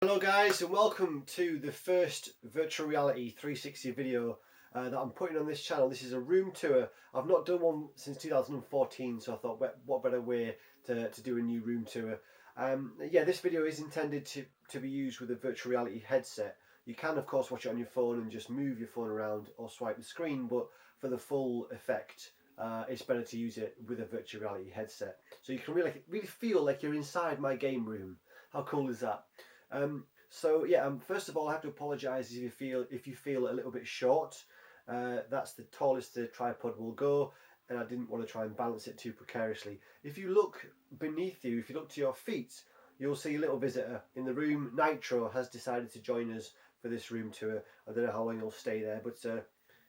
Hello guys, and welcome to the first virtual reality 360 video that I'm putting on this channel. This is a room tour. I've not done one since 2014, so I thought what better way to do a new room tour. Yeah, this video is intended to be used with a virtual reality headset. You can of course watch it on your phone and just move your phone around or swipe the screen, but for the full effect it's better to use it with a virtual reality headset. So you can really feel like you're inside my game room. How cool is that? First of all, I have to apologise if you feel a little bit short. That's the tallest the tripod will go, and I didn't want to try and balance it too precariously. If you look beneath you, if you look to your feet, you'll see a little visitor in the room. Nitro has decided to join us for this room tour. I don't know how long he'll stay there, but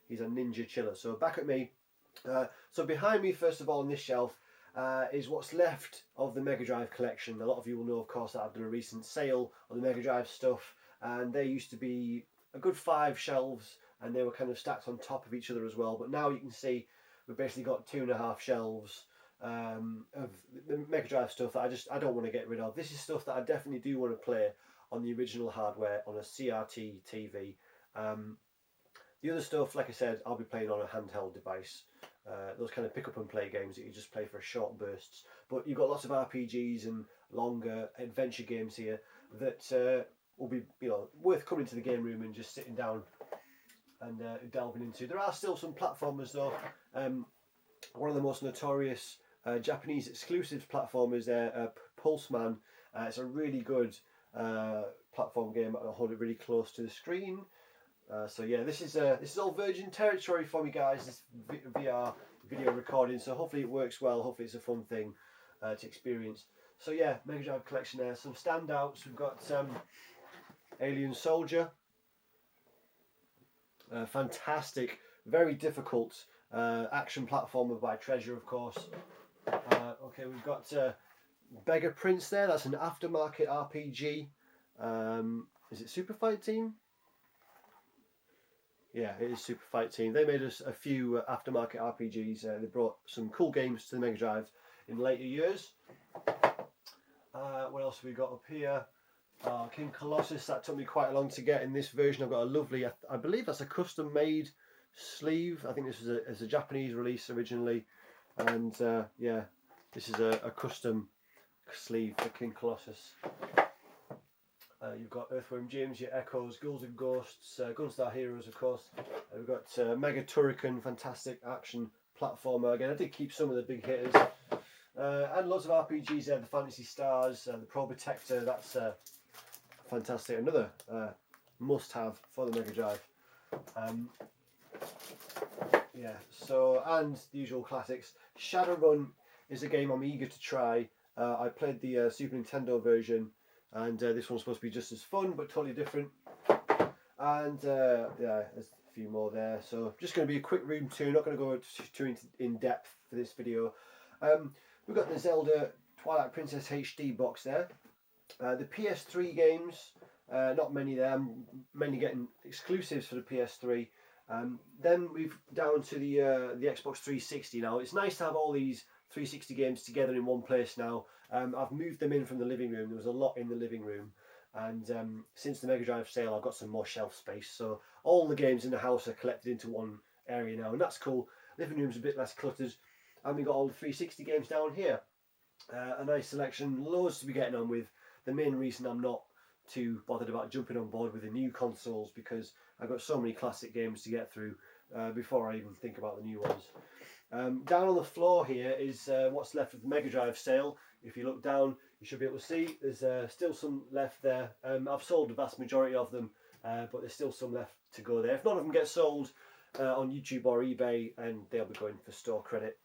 he's a ninja chiller. So back at me. So behind me, first of all, on this shelf, is what's left of the Mega Drive collection. A lot of you will know, of course, that I've done a recent sale on the Mega Drive stuff, and there used to be a good 5 shelves, and they were kind of stacked on top of each other as well. But now you can see we've basically got 2.5 shelves of the Mega Drive stuff that I don't want to get rid of. This is stuff that I definitely do want to play on the original hardware on a CRT TV. The other stuff, like I said, I'll be playing on a handheld device. Those kind of pick up and play games that you just play for short bursts. But you've got lots of RPGs and longer adventure games here that will be, worth coming to the game room and just sitting down and delving into. There are still some platformers though. One of the most notorious Japanese exclusive platformers there, Pulseman. It's a really good platform game. I'll hold it really close to the screen. So yeah, this is all virgin territory for me, guys. This VR video recording. So hopefully it works well. Hopefully it's a fun thing to experience. So yeah, Mega Drive collection there. Some standouts. We've got Alien Soldier. Fantastic, very difficult action platformer by Treasure, of course. Okay, we've got Beggar Prince there. That's an aftermarket RPG. Is it Super Fight Team? Yeah, it is Super Fight Team. They made us a few aftermarket RPGs. They brought some cool games to the Mega Drive in later years. What else have we got up here? King Colossus. That took me quite long to get in this version. I've got a lovely, I believe that's a custom made sleeve. I think this was a Japanese release originally. And yeah, this is a custom sleeve for King Colossus. You've got Earthworm Jim, your Echoes, Ghouls and Ghosts, Gunstar Heroes, of course. We've got Mega Turrican, fantastic action platformer. Again, I did keep some of the big hitters. And lots of RPGs there, the Fantasy Stars, the Pro Protector, that's fantastic. Another must-have for the Mega Drive. Yeah, so, and the usual classics. Shadowrun is a game I'm eager to try. I played the Super Nintendo version, and this one's supposed to be just as fun but totally different. And yeah, there's a few more there. So just going to be a quick room tour, not going to go too in depth for this video. We've got the Zelda Twilight Princess HD box there. The PS3 games, not many there. I'm mainly getting exclusives for the PS3. Then we've down to the Xbox 360 now. It's nice to have all these 360 games together in one place now. I've moved them in from the living room. There was a lot in the living room, and since the Mega Drive sale I've got some more shelf space, so all the games in the house are collected into one area now, and that's cool. Living room's a bit less cluttered, and we got all the 360 games down here. A nice selection, loads to be getting on with. The main reason I'm not too bothered about jumping on board with the new consoles, because I've got so many classic games to get through before I even think about the new ones. Down on the floor here is what's left of the Mega Drive sale. If you look down, you should be able to see there's still some left there. I've sold the vast majority of them, but there's still some left to go there. If none of them get sold on YouTube or eBay, and they'll be going for store credit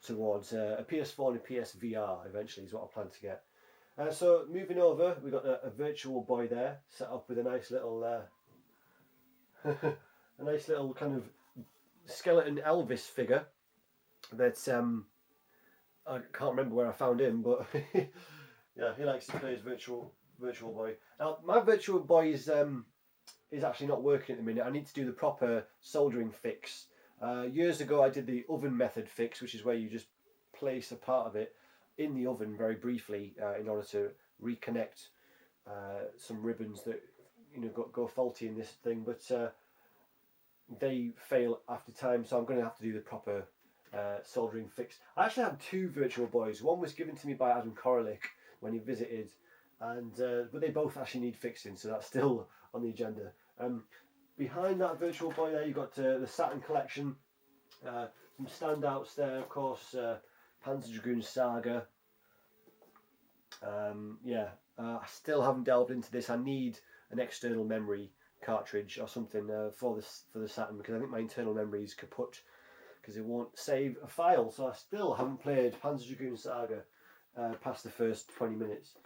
towards a PS4 and a PSVR eventually is what I plan to get. So moving over, we've got a Virtual Boy there, set up with a nice little a nice little kind of skeleton Elvis figure that I can't remember where I found him, but yeah, he likes to play his Virtual Boy. Now my Virtual Boy is actually not working at the minute. I need to do the proper soldering fix. Years ago I did the oven method fix, which is where you just place a part of it in the oven very briefly in order to reconnect some ribbons that go faulty in this thing, but they fail after time, so I'm going to have to do the proper soldering fix. I actually have 2 Virtual Boys. One was given to me by Adam Koralik when he visited, and but they both actually need fixing, so that's still on the agenda. Behind that Virtual Boy there, you've got the Saturn collection. Some standouts there, of course, Panzer Dragoon Saga. I still haven't delved into this. I need an external memory cartridge or something for the Saturn, because I think my internal memory is kaput because it won't save a file. So I still haven't played Panzer Dragoon Saga past the first 20 minutes.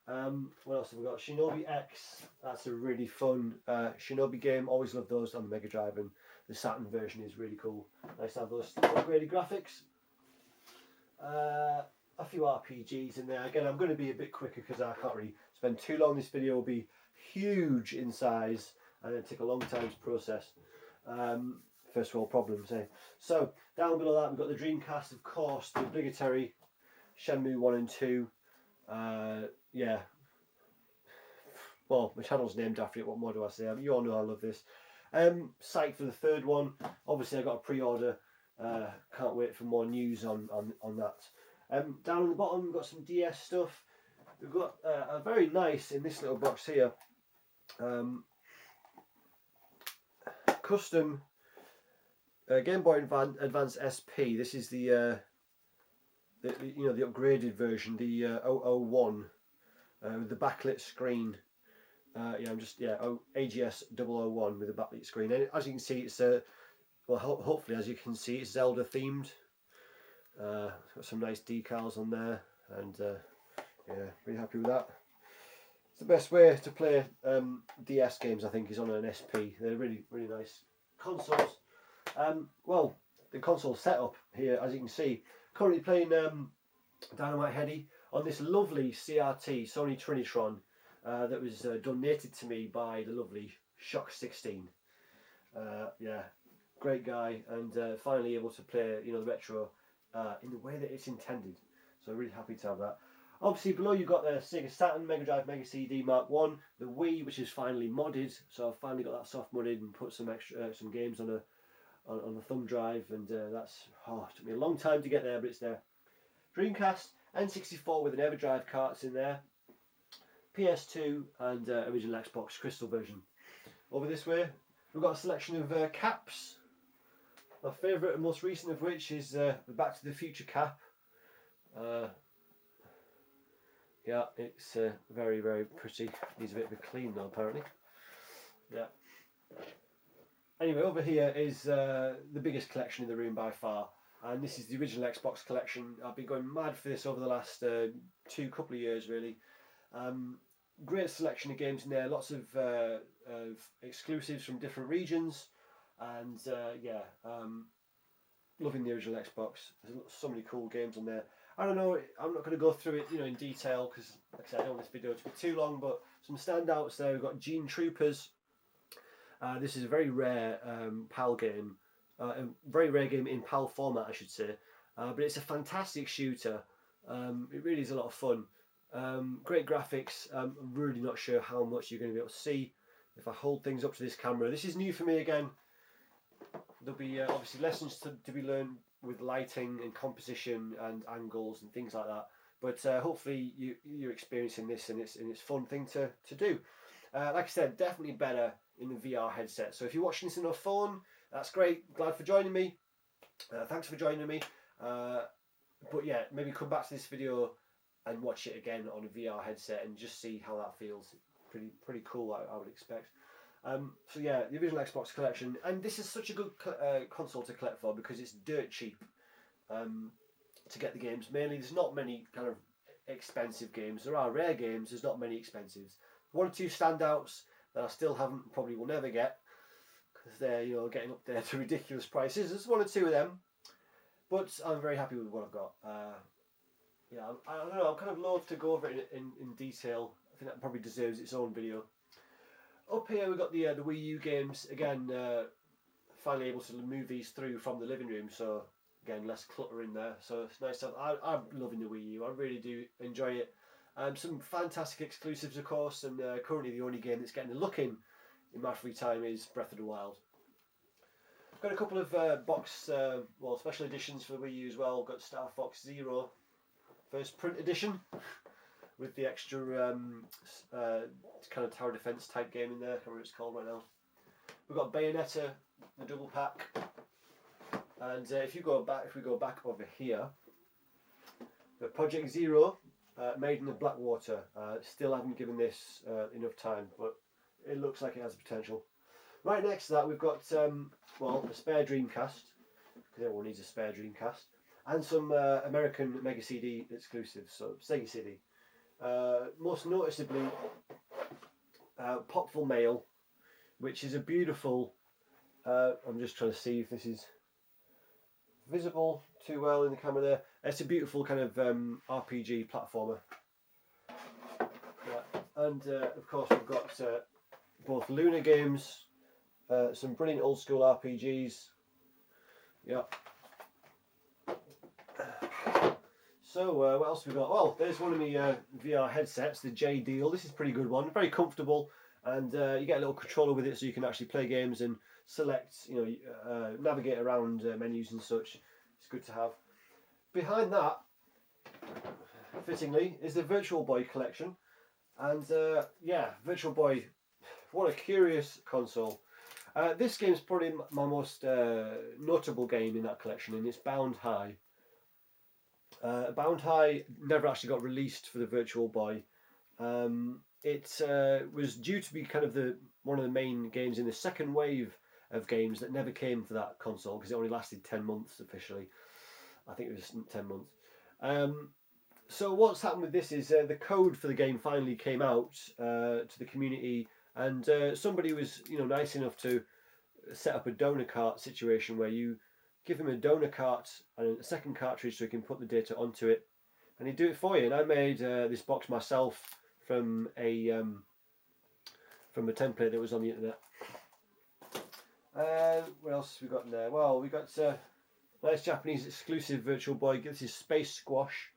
What else have we got? Shinobi X. That's a really fun Shinobi game. Always love those on the Mega Drive, and the Saturn version is really cool. Nice to have those upgraded graphics. A few RPGs in there. Again, I'm going to be a bit quicker because I can't really spend too long. This video will be huge in size and it'll take a long time to process. First world problems, eh? So down below that we've got the Dreamcast, of course, the obligatory Shenmue 1 and 2. Well, my channel's named after it. What more do I say? You all know I love this. Psyched for the 3rd one. Obviously I got a pre-order. Can't wait for more news on that. Down on the bottom we've got some DS stuff. We've got a very nice, in this little box here, custom Game Boy Advance SP. This is the upgraded version, the 001 with the backlit screen. AGS 001 with a backlit screen. And as you can see, it's hopefully, as you can see, it's Zelda themed. Got some nice decals on there, and really happy with that. It's the best way to play DS games, I think, is on an SP. They're really, really nice consoles. Well, the console setup here, as you can see, currently playing Dynamite Headdy on this lovely CRT Sony Trinitron that was donated to me by the lovely Shock 16. Great guy, and finally able to play the retro in the way that it's intended. So really happy to have that. Obviously below you've got the Sega Saturn, Mega Drive, Mega CD Mark 1, the Wii, which is finally modded. So I've finally got that soft modded and put some games on a thumb drive, and that's it took me a long time to get there, but it's there. Dreamcast, N64 with an Everdrive carts in there, PS2, and original Xbox Crystal version. Over this way we've got a selection of caps. My favourite and most recent of which is the Back to the Future cap. It's very, very pretty. Needs a bit of a clean though, apparently. Yeah. Anyway, over here is the biggest collection in the room by far, and this is the original Xbox collection. I've been going mad for this over the last couple of years, really. Great selection of games in there. Lots of exclusives from different regions. And loving the original Xbox. There's so many cool games on there. I don't know, I'm not going to go through it in detail because, like I said, I don't want this video to be too long, but some standouts there. We've got Gene Troopers. This is a very rare PAL game, a very rare game in PAL format, I should say, but it's a fantastic shooter. It really is a lot of fun. Great graphics. I'm really not sure how much you're going to be able to see if I hold things up to this camera. This is new for me again. There'll be obviously lessons to be learned with lighting and composition and angles and things like that. But hopefully you're experiencing this, and it's a fun thing to do. Like I said, definitely better in the VR headset. So if you're watching this on a phone, that's great. Glad for joining me. Thanks for joining me. But yeah, maybe come back to this video and watch it again on a VR headset and just see how that feels. Pretty cool, I would expect. So yeah, the original Xbox collection, and this is such a good console to collect for because it's dirt cheap to get the games. Mainly, there's not many kind of expensive games. There are rare games. There's not many expensives. One or two standouts that I still haven't, probably will never get, because they're getting up there to ridiculous prices. There's one or two of them, but I'm very happy with what I've got. I don't know. I'm kind of loath to go over it in detail. I think that probably deserves its own video. Up here we've got the Wii U games. Again, finally able to move these through from the living room, so again less clutter in there. So it's nice to have. I'm loving the Wii U. I really do enjoy it. Some fantastic exclusives, of course, and currently the only game that's getting a look in my free time is Breath of the Wild. I've got a couple of special editions for the Wii U as well. I've got Star Fox Zero, first print edition, with the extra kind of tower defense type game in there. I can't remember what it's called right now. We've got Bayonetta, the double pack, and if we go back over here, the Project Zero, Maiden of Blackwater. Still haven't given this enough time, but it looks like it has potential. Right next to that, we've got a spare Dreamcast, because everyone needs a spare Dreamcast, and some American Mega CD exclusives, so Sega CD. Most noticeably, Popful Mail, which is a beautiful. I'm just trying to see if this is visible too well in the camera there. It's a beautiful kind of RPG platformer. And of course we've got both Luna games, some brilliant old school RPGs. Yeah. So what else have we got? Well, there's one of my VR headsets, the J Deal. This is a pretty good one, very comfortable, and you get a little controller with it, so you can actually play games and select, navigate around menus and such. It's good to have. Behind that, fittingly, is the Virtual Boy collection, and Virtual Boy, what a curious console. This game's probably my most notable game in that collection, and it's Bound High. Bound High never actually got released for the Virtual Boy. It was due to be kind of one of the main games in the second wave of games that never came for that console, because it only lasted 10 months officially. I think it was 10 months. So what's happened with this is the code for the game finally came out to the community, and somebody was nice enough to set up a donor cart situation where you give him a donor cart and a second cartridge so he can put the data onto it, and he'd do it for you. And I made this box myself from a template that was on the internet. What else have we got in there? Well, we got nice Japanese exclusive Virtual Boy. This is Space Squash.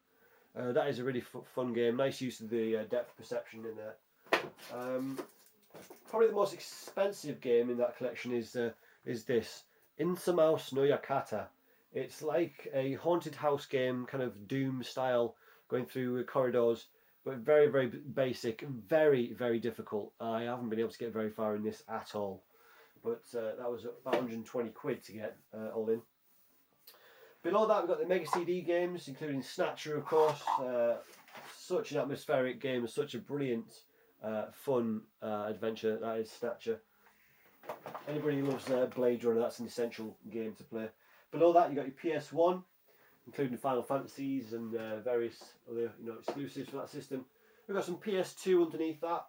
That is a really fun game. Nice use of the depth perception in there. Probably the most expensive game in that collection is this Insamouse no Yakata. It's like a haunted house game, kind of Doom style, going through corridors, but very, very basic, very, very difficult. I haven't been able to get very far in this at all, but that was about 120 quid to get all in. Below that, we've got the Mega CD games, including Snatcher, of course. Such an atmospheric game, such a brilliant, fun adventure that is Snatcher. Anybody who loves Blade Runner, that's an essential game to play. Below that, you've got your PS1, including Final Fantasies and various other exclusives for that system. We've got some PS2 underneath that.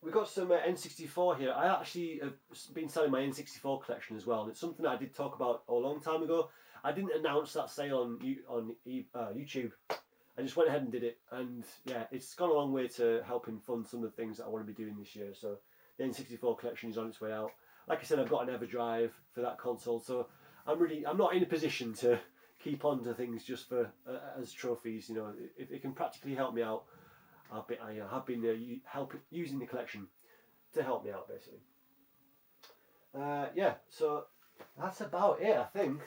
We've got some N64 here. I actually have been selling my N64 collection as well, and it's something that I did talk about a long time ago. I didn't announce that sale on YouTube. I just went ahead and did it, and yeah, it's gone a long way to helping fund some of the things that I want to be doing this year. So the N64 collection is on its way out. Like I said, I've got an EverDrive for that console, so I'm not in a position to keep on to things just for as trophies. If it can practically help me out, I have been using the collection to help me out, basically. So that's about it, I think.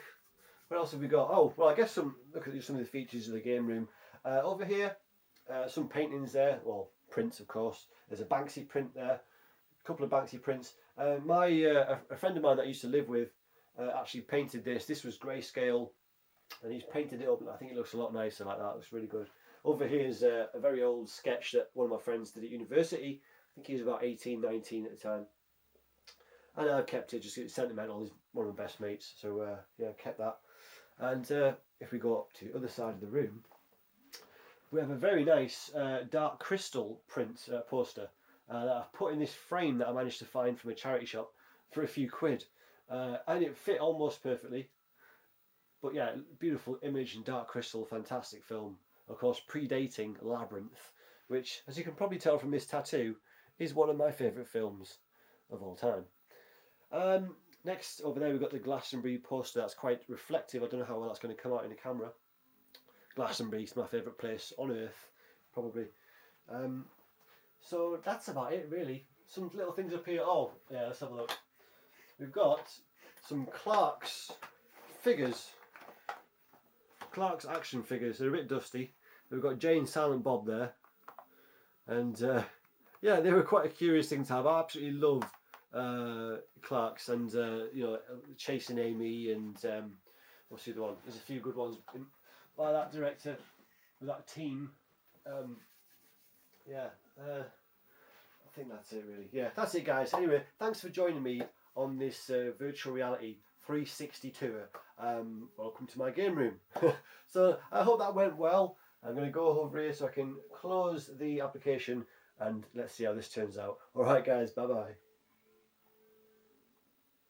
What else have we got? Oh, well, I guess look at some of the features of the game room. Over here, some paintings there. Well, prints, of course. There's a Banksy print there. A couple of Banksy prints. A friend of mine that I used to live with actually painted this. This was grayscale, and he's painted it up. I think it looks a lot nicer like that. It looks really good. Over here is a very old sketch that one of my friends did at university. I think he was about 18, 19 at the time. And I've kept it, just it's sentimental. He's one of my best mates. So, I kept that. And if we go up to the other side of the room, we have a very nice Dark Crystal print poster that I've put in this frame that I managed to find from a charity shop for a few quid. And it fit almost perfectly. But yeah, beautiful image and Dark Crystal, fantastic film. Of course, predating Labyrinth, which, as you can probably tell from this tattoo, is one of my favourite films of all time. Next, over there, we've got the Glastonbury poster. That's quite reflective. I don't know how well that's going to come out in the camera. Glastonbury is my favourite place on earth. probably. So that's about it, really. Some little things up here. Oh, yeah, let's have a look. We've got some Clark's figures. Clark's action figures. They're a bit dusty. We've got Jay and Silent Bob there. And yeah, they were quite a curious thing to have. I absolutely love Clark's and you know, Chasing Amy and what's the other one? There's a few good ones by that director, that team. Yeah, I think that's it really. Yeah, that's it guys. Anyway, thanks for joining me on this virtual reality 360 tour. Welcome to my game room. So I hope that went well. I'm going to go over here so I can close the application and let's see how this turns out. Alright guys, bye bye.